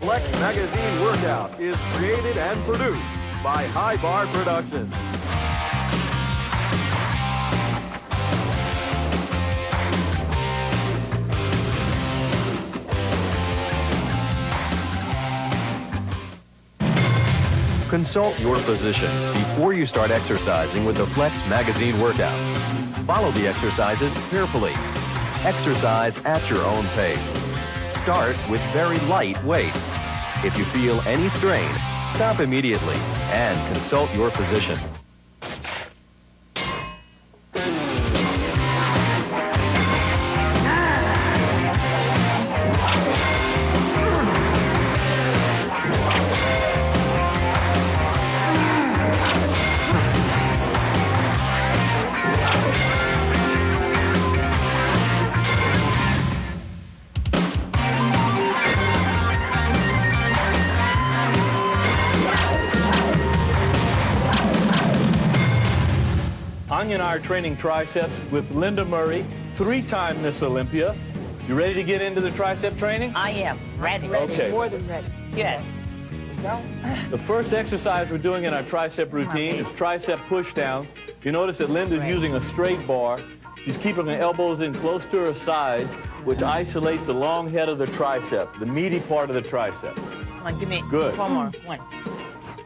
Flex Magazine Workout is created and produced by High Bar Productions. Consult your physician before you start exercising with the Flex Magazine Workout. Follow the exercises carefully. Exercise at your own pace. Start with very light weights. If you feel any strain, stop immediately and consult your physician. Anya and I are training triceps with Linda Murray, 3-time Miss Olympia. You ready to get into the tricep training? I am ready. Okay. More than ready. Yes. Go. The first exercise we're doing in our tricep routine is tricep push down. You notice that Linda's using a straight bar. She's keeping her elbows in close to her sides, which isolates the long head of the tricep, the meaty part of the tricep. Come on, give me Good. one more. One.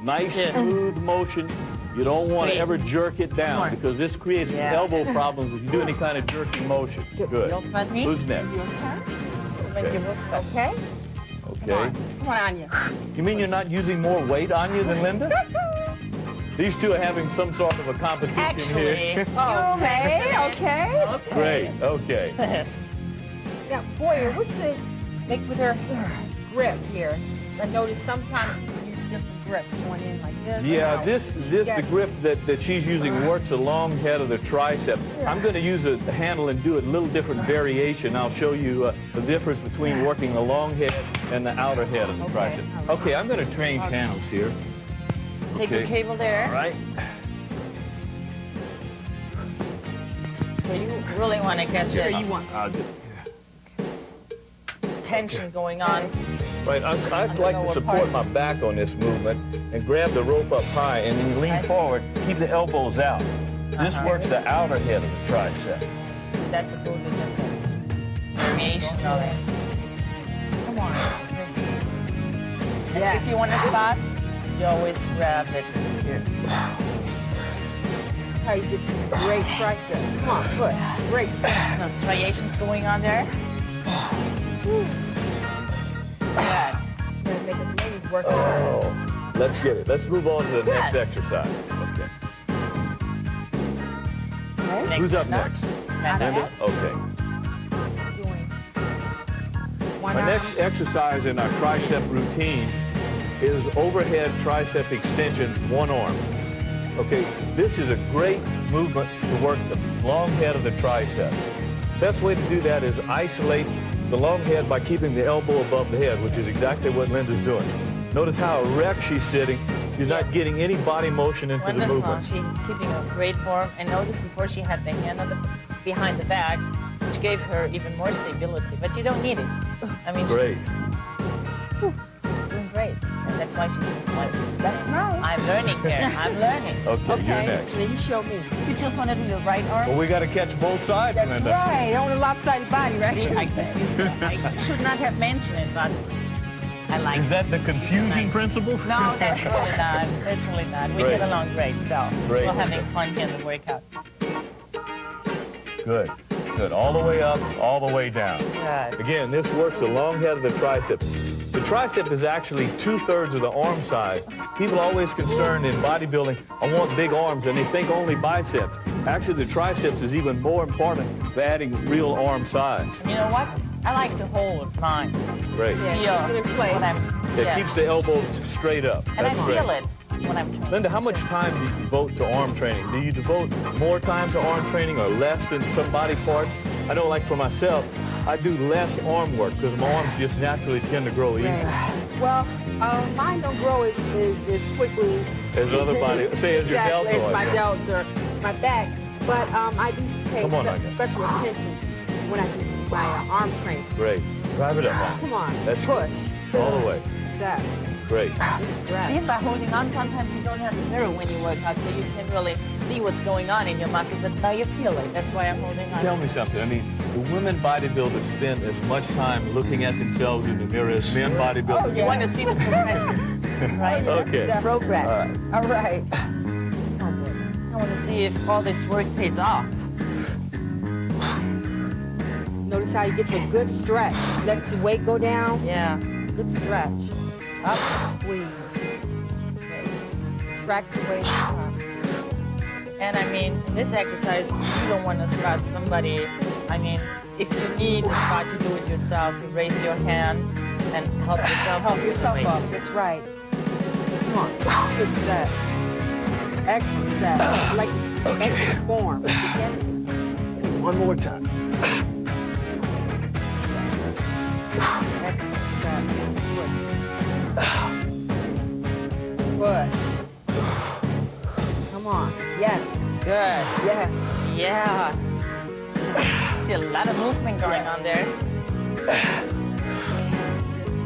Nice, smooth motion. You don't want to ever jerk it down because this creates elbow problems if you do any kind of jerking motion. Good. Who's next? Okay. Okay. Come on, Anya. You mean you're not using more weight on you than Linda? These two are having some sort of a competition here. Okay. Great. Okay. Now, Boyer, what's the make with her grip here? I noticed sometimes you use different grips. One in like this. Yeah, the grip that she's using works the long head of the tricep. I'm going to use a handle and do a little different variation. I'll show you the difference between working the long head and the outer head of the tricep. Okay, I'm going to change handles here. Take your cable there. All right. So you really want to get this I'll do tension going on. Right, I'd like to support my back on this movement and grab the rope up high and then lean forward, keep the elbows out. This works the outer head of the tricep. That's a totally different variation of it. Come on. And if you want to spot, you always grab it here. That's how you get some great tricep. Come on, push. Great. No striations going on there. Good. Make us ladies work. Oh, let's get it. Let's move on to the next exercise. Okay. Who's up next? Linda? Okay. My next exercise in our tricep routine is overhead tricep extension, one arm. Okay, this is a great movement to work the long head of the tricep. Best way to do that is isolate the long head by keeping the elbow above the head, which is exactly what Linda's doing. Notice how erect she's sitting. She's not getting any body motion into the movement. She's keeping a great form. And notice before she had the hand on behind the back, which gave her even more stability. But you don't need it. I mean, she's doing great. And that's why she's doing like That's right. I'm learning here. I'm learning. Okay, you're next. Then you show me. You just want to do your right arm? Well, we got to catch both sides, That's Linda. right. On a lopsided body, right? See, I should not have mentioned it, but I like it. Is that the confusing principle? No, that's really not. That's really not. We get along great, so Great. we're having fun here in the workout. Good. Good. All the way up, all the way down. Good. Again, this works the long head of the tricep. The tricep is actually 2/3 of the arm size. People are always concerned in bodybuilding, I want big arms, and they think only biceps. Actually, the triceps is even more important for adding real arm size. You know what? I like to hold mine. Great. Feel in place. when I'm, It keeps the elbow straight up. and I That's great. feel it when I'm training. Linda, how much time do you devote to arm training? Do you devote more time to arm training or less in some body parts? I know, like for myself, I do less arm work because my arms just naturally tend to grow easier. Well, mine don't grow as quickly As other body, say as your deltoid. as my delts or my back. But I do pay Come on, Anya. special attention when I do my arm training. Great. Drive it up. Come on. That's push. All the way. set. Great. Good stretch. See, by holding on, sometimes you don't have to mirror when you work out, so you can really see what's going on in your muscles, but now you feel it. That's why I'm holding on. Tell me something. I mean, do women bodybuilders spend as much time looking at themselves in the mirror as men bodybuilders? Oh, You yeah. want to see the progression, right? Okay. The progress. All right. All right. I want to see if all this work pays off. Notice how he gets a good stretch. Lets the weight go down. Yeah. Good stretch. Up and squeeze. Tracks the weight up. And I mean, in this exercise, you don't want to spot somebody. I mean, if you need a spot, you do it yourself. You raise your hand and help yourself. Help yourself Wait. up. That's right. Come on. Good set. Excellent set. I like this excellent form. Yes. One more time. Excellent set. Push. Come on. Yes. Good. Yes. Yeah. See a lot of movement going on there.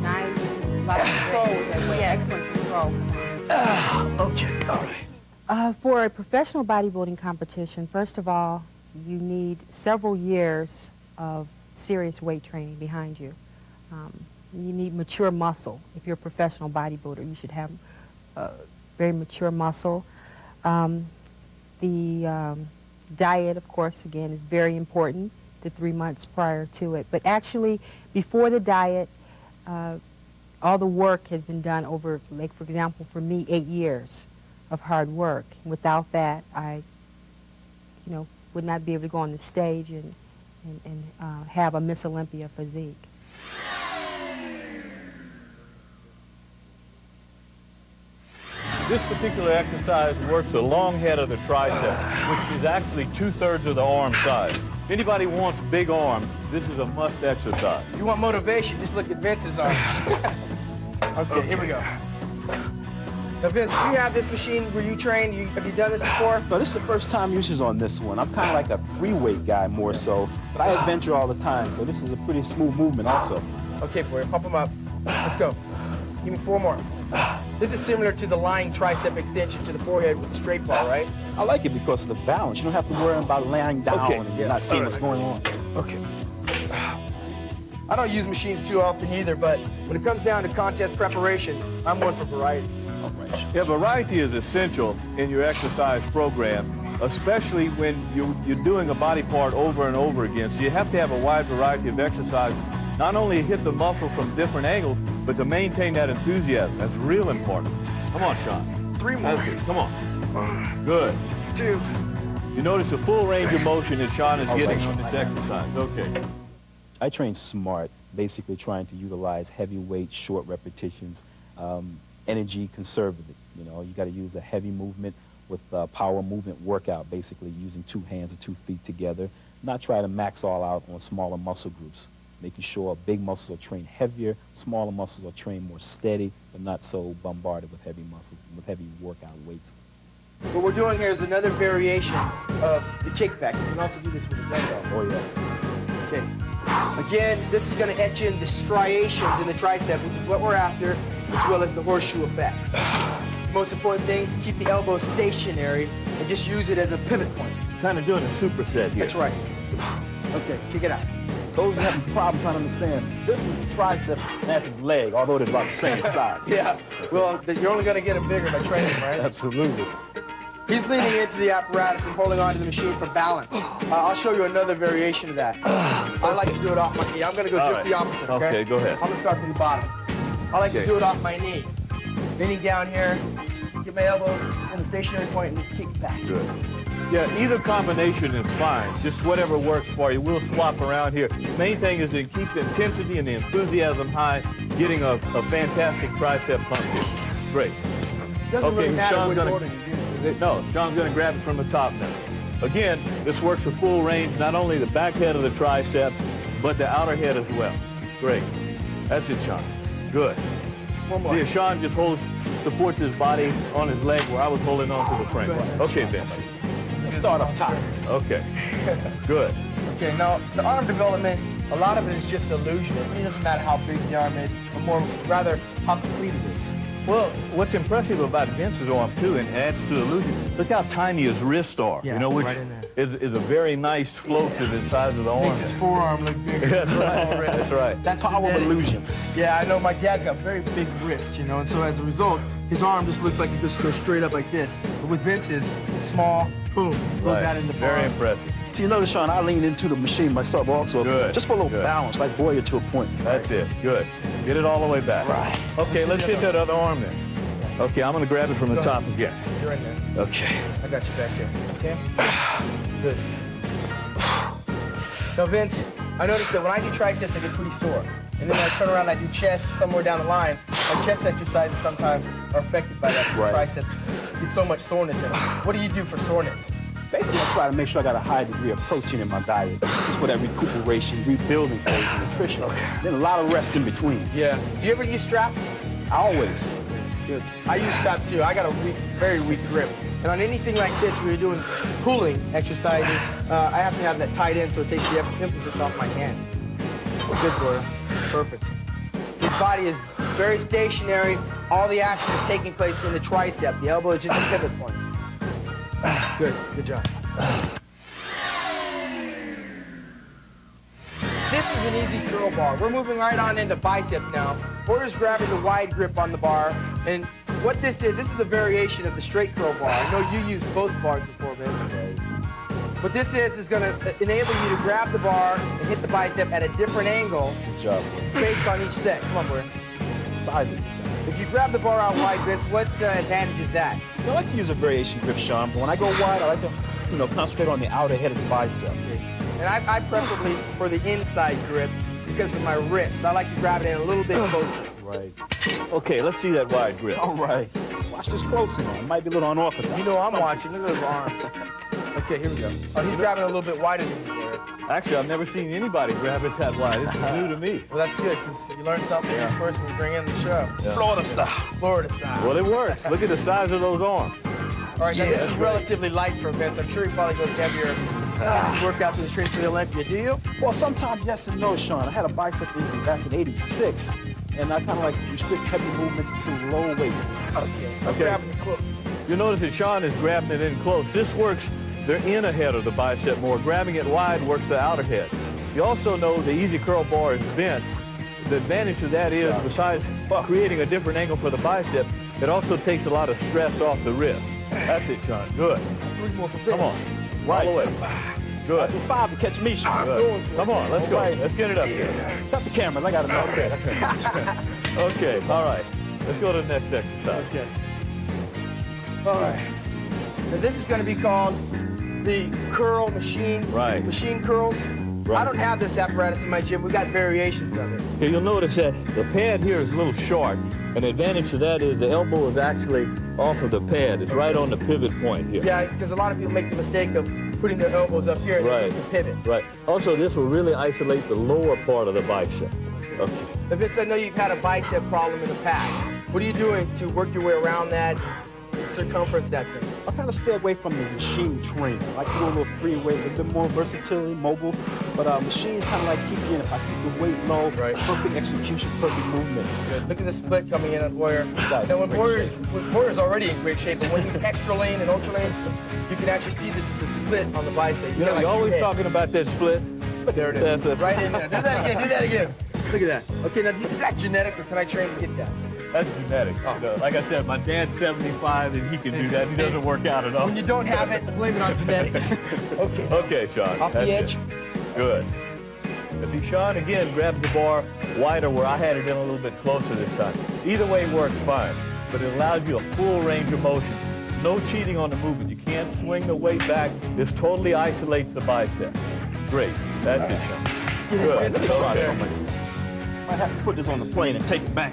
Nice. A lot of control with that weight. Yes. Excellent control. Okay. All right. For a professional bodybuilding competition, first of all, you need several years of serious weight training behind you. You need mature muscle. If you're a professional bodybuilder, you should have very mature muscle. The diet, of course, again, is very important, the 3 months prior to it. But actually, before the diet, all the work has been done over, like, for example, for me, 8 years of hard work. Without that, I, would not be able to go on the stage and have a Miss Olympia physique. This particular exercise works the long head of the tricep, which is actually 2/3 of the arm size. If anybody wants big arms, this is a must exercise. You want motivation, just look at Vince's arms. Okay, here we go. Now, Vince, do you have this machine where you train? Have you done this before? No, this is the first time usage on this one. I'm kind of like a free weight guy more so, but I adventure all the time, so this is a pretty smooth movement also. Okay, boy, pump them up. Let's go. Give me 4 more. This is similar to the lying tricep extension to the forehead with the straight bar, right? I like it because of the balance. You don't have to worry about laying down Okay, and yes, not seeing all what's right. going on. Okay. I don't use machines too often either, but when it comes down to contest preparation, I'm one for variety. Yeah, variety is essential in your exercise program, especially when you're doing a body part over and over again. So you have to have a wide variety of exercise, not only to hit the muscle from different angles, but to maintain that enthusiasm. That's real important. Come on, Sean. 3 more. That's it. Come on. Good. 2. You notice the full range of motion that Sean is All getting right. on this exercise. Okay. I train smart, basically trying to utilize heavy weight, short repetitions, energy conservative. You know, you got to use a heavy movement with power movement workout, basically using 2 hands or 2 feet together. Not try to max all out on smaller muscle groups, making sure big muscles are trained heavier, smaller muscles are trained more steady, but not so bombarded with heavy muscles, with heavy workout weights. What we're doing here is another variation of the kick back. You can also do this with a dumbbell. Oh yeah. Okay. Again, this is going to etch in the striations in the tricep, which is what we're after, as well as the horseshoe effect. The most important thing is keep the elbow stationary and just use it as a pivot point. Kind of doing a superset here. That's right. Okay, kick it out. Those who have a problem trying to understand, this is the tricep and that's his leg, although they're about the same size. Yeah. Well, you're only going to get them bigger by training, right? Absolutely. He's leaning into the apparatus and holding onto the machine for balance. I'll show you another variation of that. I like to do it off my knee. I'm going to go All just right. the opposite, okay? Okay, go ahead. I'm going to start from the bottom. I like Okay. to do it off my knee. Leaning down here, get my elbow in the stationary point and kick back. Good. Yeah, either combination is fine. Just whatever works for you. We'll swap around here. Main thing is to keep the intensity and the enthusiasm high, getting a fantastic tricep pump here. Great. Doesn't really matter Sean's which gonna- order you do. No, Sean's going to grab it from the top now. Again, this works for full range, not only the back head of the tricep, but the outer head as well. Great. That's it, Sean. Good. One more. See, Sean just supports his body on his leg where I was holding on to the frame. Okay, Vince. Let's start up top. Okay. Good. Okay, now the arm development a lot of it is just illusion. It really doesn't matter how big the arm is, but more rather how complete it is. Well, what's impressive about Vince's arm, too, and adds to the illusion, look how tiny his wrists are, Yeah, you know, which right in there. is a very nice flow to the size of the arm. Makes his forearm look bigger. That's right. That's right. That's Power of genetics. illusion. Yeah, I know. My dad's got very big wrists, you know, and so as a result, his arm just looks like it just goes straight up like this. But with Vince's, it's small, boom, goes out in the Very palm. impressive. So you notice, Sean, I lean into the machine myself also, Good, just for a little good. balance, like Boyer to a point. That's it. Good. Get it all the way back. Right. Okay, let's hit that other arm then. Okay, I'm going to grab it from the Go top ahead. again. You're in there. Okay. I got you back here. Okay? Good. Now, Vince, I noticed that when I do triceps, I get pretty sore. And then when I turn around and I do chest somewhere down the line, my chest exercises sometimes are affected by that. Right. Triceps get so much soreness in them. What do you do for soreness? Basically, I try to make sure I got a high degree of protein in my diet, just for that recuperation, rebuilding phase, and nutrition. Then a lot of rest in between. Yeah. Do you ever use straps? Always. Good. I use straps too. I got a weak, very weak grip. And on anything like this, where you're doing pulling exercises, I have to have that tight end so it takes the emphasis off my hand. Good, Boyer. Perfect. His body is very stationary. All the action is taking place in the tricep. The elbow is just a pivot point. Good. Good job. This is an easy curl bar. We're moving right on into biceps now. Boyer's grabbing the wide grip on the bar, and what this is a variation of the straight curl bar. I know you used both bars before, Vince. What this is going to enable you to grab the bar and hit the bicep at a different angle Good job. based on each set. Come on, Boyer. Size of this guy. If you grab the bar out wide, Vince, what advantage is that? I like to use a variation grip, Sean, but when I go wide, I like to, concentrate on the outer head of the bicep. And I preferably for the inside grip because of my wrist. I like to grab it in a little bit closer. Right. Okay, let's see that wide grip. All right. Watch this closely, man. It might be a little unorthodox. You know I'm watching. Look at those arms. Okay, here we go. Oh, he's grabbing a little bit wider than you were. Actually, I've never seen anybody grab it that wide. This is new to me. Well, that's good because you learn something each person we bring in the show. Yeah. Florida style. Florida style. Well, it works. Look at the size of those arms. All right, now this that's is great. relatively light for Vince. I'm sure he probably goes heavier workouts with his training for the Olympia. Do you? Well, sometimes yes and no, Sean. I had a bicep injury back in '86, and I kind of like restrict heavy movements to low weight. Okay. I'm Okay. grabbing it close. You notice that Sean is grabbing it in close. This works the inner head of the bicep more. Grabbing it wide works the outer head. You also know the easy curl bar is bent. The advantage of that is, besides creating a different angle for the bicep, it also takes a lot of stress off the wrist. That's it, Sean. Good. 3 more for Vince. Come on. Right. All the way. Good. 5 to catch me, Sean. Good. Come on, let's go. Right. Let's get it up here. Cut the cameras. I got to know. Okay. Okay, all right. Let's go to the next exercise. Okay. All right. Now this is going to be called the curl machine. Right. Machine curls. Right. I don't have this apparatus in my gym. We got variations of it. Okay, you'll notice that the pad here is a little short, and the advantage of that is the elbow is actually off of the pad. It's right on the pivot point here. Yeah, because a lot of people make the mistake of putting their elbows up here and Right. then pivot. Right. Also, this will really isolate the lower part of the bicep. Okay. Now, Vince, I know you've had a bicep problem in the past. What are you doing to work your way around that and circumference that thing? I kind of stay away from the machine training. I like to do a little free weight, a little bit more versatility, mobile. But machines kind of like keep you in. If I keep the weight low, Right. perfect execution, perfect movement. Good. Look at the split coming in on Boyer. This guy's Now, when in great Boyer's already in great shape, but when he's extra lean and ultra lean, you can actually see the split on the bicep. You know, got like you're two always heads. talking about that split. There it is. That's Right in there. Do that again. Do that again. Look at that. Okay, now is that genetic or can I train to get that? That's genetic. Oh. You know, like I said, my dad's 75 and he can do that. He doesn't work out at all. When you don't have it, blame it on genetics. Okay. Okay, Sean. Off that's the edge. it. Good. Now, see, Sean again grabs the bar wider where I had it in a little bit closer this time. Either way works fine, but it allows you a full range of motion. No cheating on the movement. You can't swing the weight back. This totally isolates the bicep. Great. That's it, Sean. Good. Let's Try Okay. some of this. Might have to put this on the plane and take it back.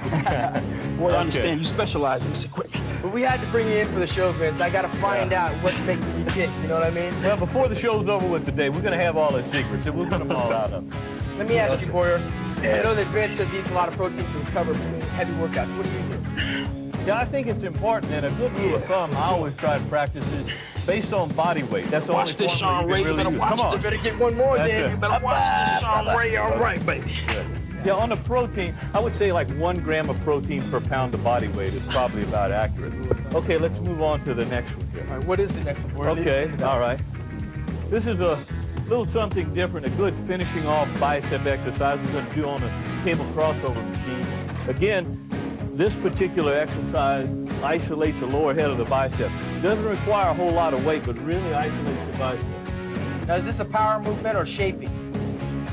Boy, Okay. I understand you specialize in this equipment. But we had to bring you in for the show, Vince. I got to find out what's making you tick. You know what I mean? Well, before the show's over with today, we're going to have all the secrets, and we'll put them all out of them. Let me ask you, Boyer. I know that Vince says he eats a lot of protein to recover between heavy workouts. What do you do? Yeah, I think it's important, and a good rule of thumb I always try to practice is based on body weight. That's the Watch only this, formula Sean you Ray. can You really better use. watch Come it. on. You better get one more, That's then. it. You better watch this, Sean Ray. All right, baby. Yeah, on the protein, I would say like 1 gram of protein per pound of body weight is probably about accurate. Okay, let's move on to the next one here. All right, what is the next one? Where leads us Okay, into that? all right. This is a little something different, a good finishing off bicep exercise we're going to do on a cable crossover machine. Again, this particular exercise isolates the lower head of the bicep. Doesn't require a whole lot of weight, but really isolates the bicep. Now, is this a power movement or shaping?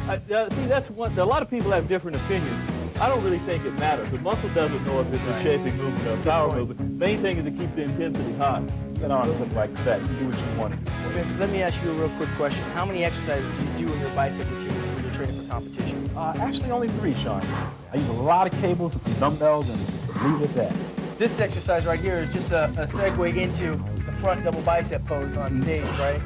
See, that's one. A lot of people have different opinions. I don't really think it matters. The muscle doesn't know if it's a shaping movement or a power movement. Main thing is to keep the intensity high. Get on something like that. You do what you want to do. Well, Vince, let me ask you a real quick question. How many exercises do you do in your bicep routine when you're training for competition? Actually, only 3, Sean. I use a lot of cables and some dumbbells and leave it at that. This exercise right here is just a segue into the front double bicep pose on stage, right?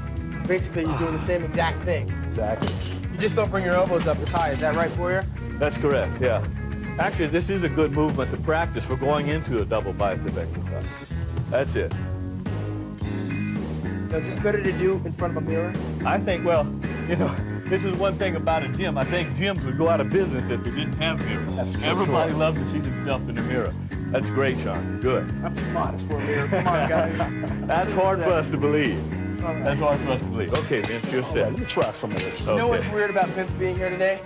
Basically, you're doing the same exact thing. Exactly. You just don't bring your elbows up as high. Is that right, Boyer? That's correct, yeah. Actually, this is a good movement to practice for going into a double bicep exercise. That's it. Now, is this better to do in front of a mirror? I think, well, you know, this is one thing about a gym. I think gyms would go out of business if they didn't have mirrors. That's for Everybody sure. loves to see themselves in the mirror. That's great, Sean. Good. I'm too modest for a mirror. Come on, guys. That's hard for us to believe. All right. That's hard for us to believe. Okay, Vince, you're Yeah, set. let me try some of this. You know what's Okay. weird about Vince being here today?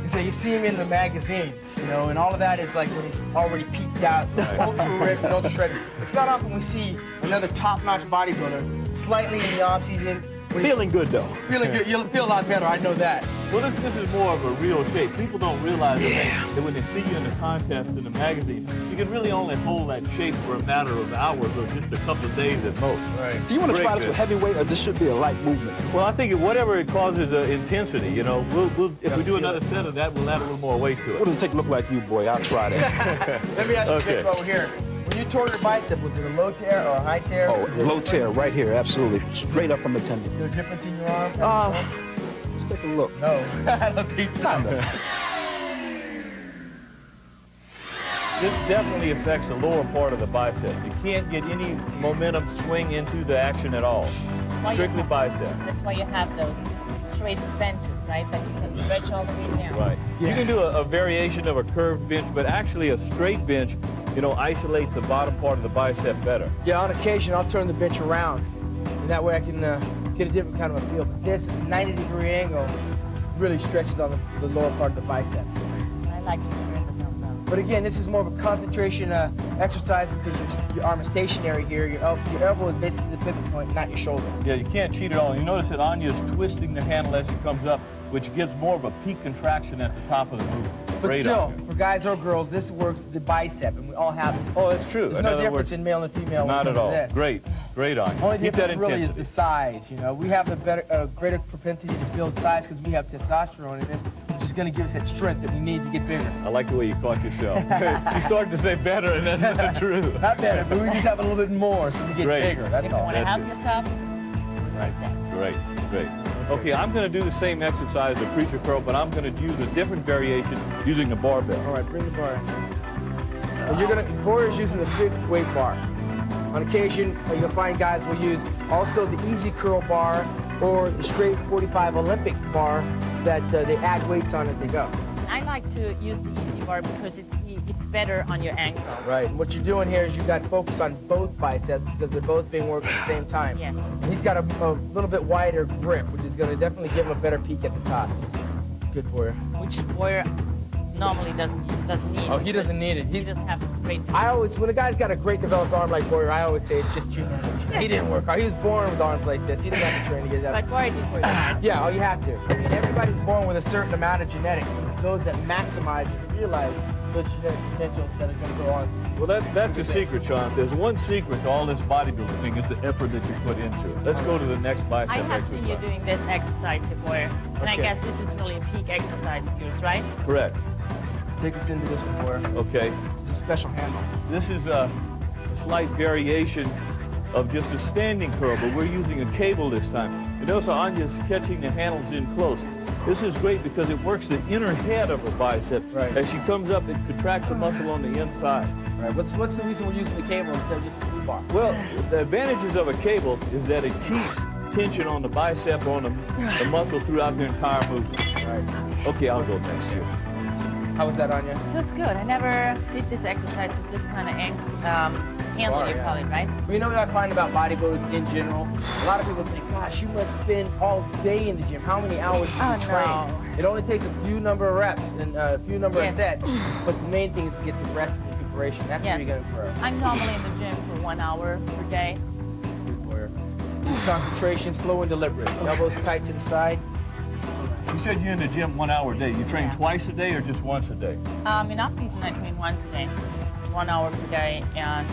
Is that you see him in the magazines, you know, and all of that is like when he's already peaked out, Right. ultra ripped and ultra shredded. It's not often we see another top-notch bodybuilder slightly in the off-season. when he- Feeling good, though. Feeling good. You'll feel a lot better, I know that. Well, this is more of a real shape. People don't realize that when they see you in the contest in the magazine, you can really only hold that shape for a matter of hours or just a couple of days at most. Right. Do you want to try Great, this with Vince. heavy weight, or this should be a light movement? Well, I think whatever it causes intensity, you know, if we do feel another it. set of that, we'll add a little more weight to What it. does it take to look like you, boy? I'll try that. Let me ask you, Okay. Vince, while we're here. When you tore your bicep, was it a low tear or a high tear? Oh, Was it- low tear right here, absolutely. Straight up from the tendon. Is there a difference in your arm? Let's take a look. No, I don't think so. This definitely affects the lower part of the bicep. You can't get any momentum swing into the action at all. Why you Strictly have- bicep. That's why you have those straight benches, right? That you can stretch all the way down. Right. You can do a variation of a curved bench, but actually a straight bench, you know, isolates the bottom part of the bicep better. Yeah, on occasion, I'll turn the bench around. And that way I can get a different kind of a feel. But this, at a 90-degree angle, really stretches on the lower part of the bicep. I like to turn the dumbbell. But again, this is more of a concentration exercise because your arm is stationary here. Your elbow is basically the pivot point, not your shoulder. Yeah, you can't cheat at all. You notice that Anya's twisting the handle as she comes up, which gives more of a peak contraction at the top of the movement. But Great, still, Anya. for guys or girls, this works the bicep, and we all have it. Oh, that's true. There's In no other difference words, in male and female. when not it at comes all. to this. Great, great, Anya. Only Keep that difference really is intensity. the size. You know, we have a greater propensity to build size because we have testosterone in this, which is going to give us that strength that we need to get bigger. I like the way you caught yourself. You started to say better, and that's not true. Not better, but we just have a little bit more, so we get Great. bigger. That's If you all. want to That's help it. yourself, Right. Great, great. Okay, I'm going to do the same exercise, the preacher curl, but I'm going to use a different variation using a barbell. All right, bring the bar. And you're gonna. Boyer's using the 5th weight bar. On occasion, you'll find guys will use also the easy curl bar or the straight 45 Olympic bar that they add weights on as they go. I like to use the easy bar because it's better on your ankle. Right. And what you're doing here is you've got focus on both biceps because they're both being worked at the same time. Yes. And he's got a little bit wider grip, which is going to definitely give him a better peak at the top. Good for you. Which Boyer normally doesn't need. Oh, he doesn't need it. He He's. just has great. When a guy's got a great developed arm like Boyer, I always say it's just genetic. He didn't work hard. He was born with arms like this. He didn't have to train to get that. But Boyer did work hard. Yeah, oh, you have to. I mean, everybody's born with a certain amount of genetics. Those that maximize and realize those genetic potentials that are going to go on. Well, that's the secret, Sean. If there's one secret to all this bodybuilding thing, it's the effort that you put into it. Let's go to the next bicep I have seen you exercise. doing this exercise here, Boyer. And I Okay. guess this is really a peak exercise of yours, right? Correct. Take us into this one, Boyer. Okay. It's a special handle. This is a slight variation of just a standing curl, but we're using a cable this time. You notice how Anya's catching the handles in close. This is great because it works the inner head of her bicep. Right. As she comes up, it contracts the muscle on the inside. Right. What's the reason we're using the cable instead of just a blue bar? Well, the advantages of a cable is that it keeps tension on the bicep or on the muscle throughout the entire movement. Right. Okay, I'll go next here. How was that, Anya? Feels good. I never did this exercise with this kind of handle, you call it, right? Well, you know what I find about bodybuilders in general? A lot of people think, gosh, you must spend all day in the gym. How many hours do you train? No. It only takes a few number of reps and a few number Yes. of sets. But the main thing is to get the rest and recuperation. That's where Yes. you're going to grow. I'm normally in the gym for 1 hour per day. Concentration, slow and deliberate. Elbows tight to the side. You said you're in the gym 1 hour a day. You train Yeah. twice a day or just once a day? In off-season, I train once a day, 1 hour per day, and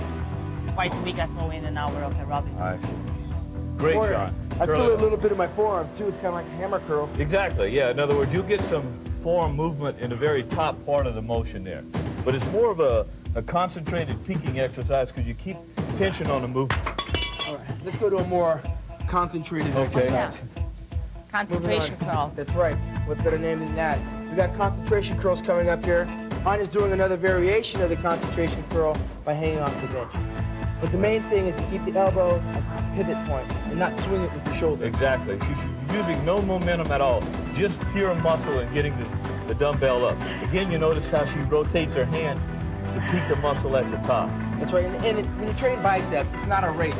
twice a week I throw in an hour of aerobics. I see. Great, Or- Sean. I Curl feel it a up. little bit in my forearms too. It's kind of like a hammer curl. Exactly, yeah. In other words, you get some forearm movement in the very top part of the motion there. But it's more of a concentrated peaking exercise because you keep tension on the movement. All right, let's go to a more concentrated Okay. exercise. Concentration Moving on. curls. That's right. What better name than that? We got concentration curls coming up here. Anya's doing another variation of the concentration curl by hanging off the bench. But the main thing is to keep the elbow at the pivot point and not swing it with the shoulder. Exactly. She's using no momentum at all, just pure muscle and getting the dumbbell up. Again, you notice how she rotates her hand to peak the muscle at the top. That's right. And when you train bicep, it's not a race.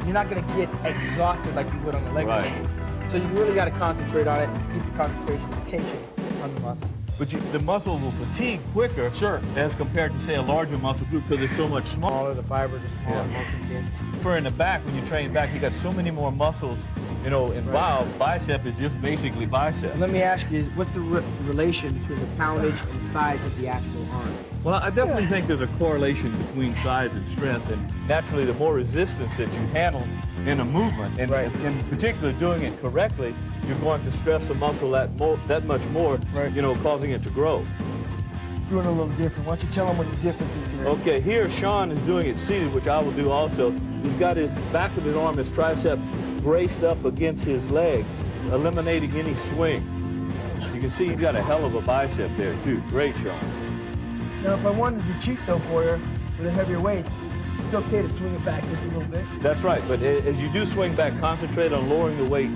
You're not going to get exhausted like you would on the leg Right. day. So you really got to concentrate on it and keep the concentration, the tension on the muscle. But the muscle will fatigue quicker as compared to, say, a larger muscle group because it's so much smaller. Smaller, the fibers are smaller, Yeah. more condensed. For in the back, when you train back, you got so many more muscles, you know, involved. Bicep is just basically bicep. And let me ask you, what's the relation between the poundage and size of the actual arm? Well, I definitely think there's a correlation between size and strength, and naturally, the more resistance that you handle in a movement, and Right. in particular doing it correctly, you're going to stress the muscle that much more, Right. you know, causing it to grow. Doing a little different. Why don't you tell them what the difference is here? Okay, here Sean is doing it seated, which I will do also. He's got his back of his arm, his tricep braced up against his leg, eliminating any swing. You can see he's got a hell of a bicep there, too. Great, Sean. Now, if I wanted to cheat though for you with a heavier weight, it's okay to swing it back just a little bit. That's right, but as you do swing back, concentrate on lowering the weight,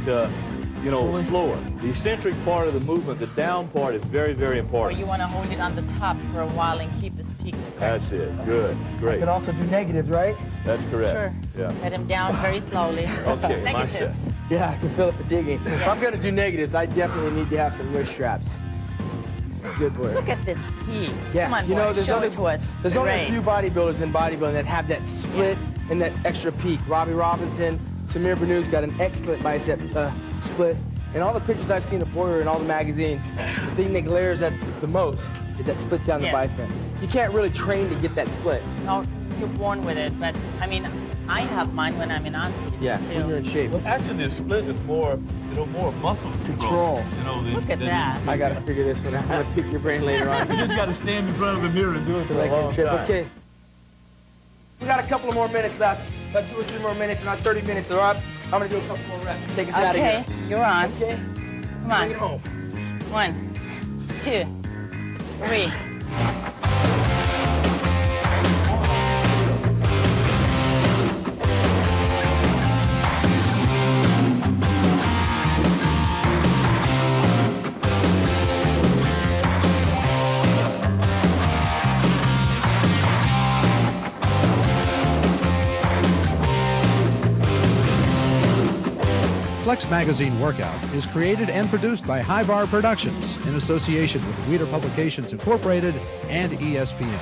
you know, slower. The eccentric part of the movement, the down part, is very, very Or important. you want to hold it on the top for a while and keep this peak. That's it. Good. You Great. can also do negatives, right? That's correct. Sure. Yeah. Let him down very slowly. Okay, my Negative. set. Yeah, I can feel it fatiguing. If I'm gonna do negatives, I definitely need to have some wrist straps. Good for it. Look at this peak. Yeah, Come on, you know, boy, there's show only- it to us. There's only a Great. few bodybuilders in bodybuilding that have that split and that extra peak. Robbie Robinson, Samir Banu's got an excellent bicep split. And all the pictures I've seen of Boyer in all the magazines, the thing that glares at the most is that split down the Yeah. bicep. You can't really train to get that split. No, you're born with it, but I mean, I have mine when I'm in on-season Yeah, too. when you're in shape. Well, actually, the split is more, you know, more muscle Control. You know, Look at that. I gotta figure this one out. I'm gonna pick your brain later on. You just got to stand in front of the mirror and do it for a Selection long trip. time. Okay. We got a couple of more minutes left. About 2 or 3 more minutes, and our 30 minutes are up. I'm gonna do a couple more reps. Take us out of Okay, here. you're on. Okay. Come Bring it on. home. 1, 2, 3. Flex Magazine Workout is created and produced by High Bar Productions in association with Weeder Publications Incorporated and ESPN.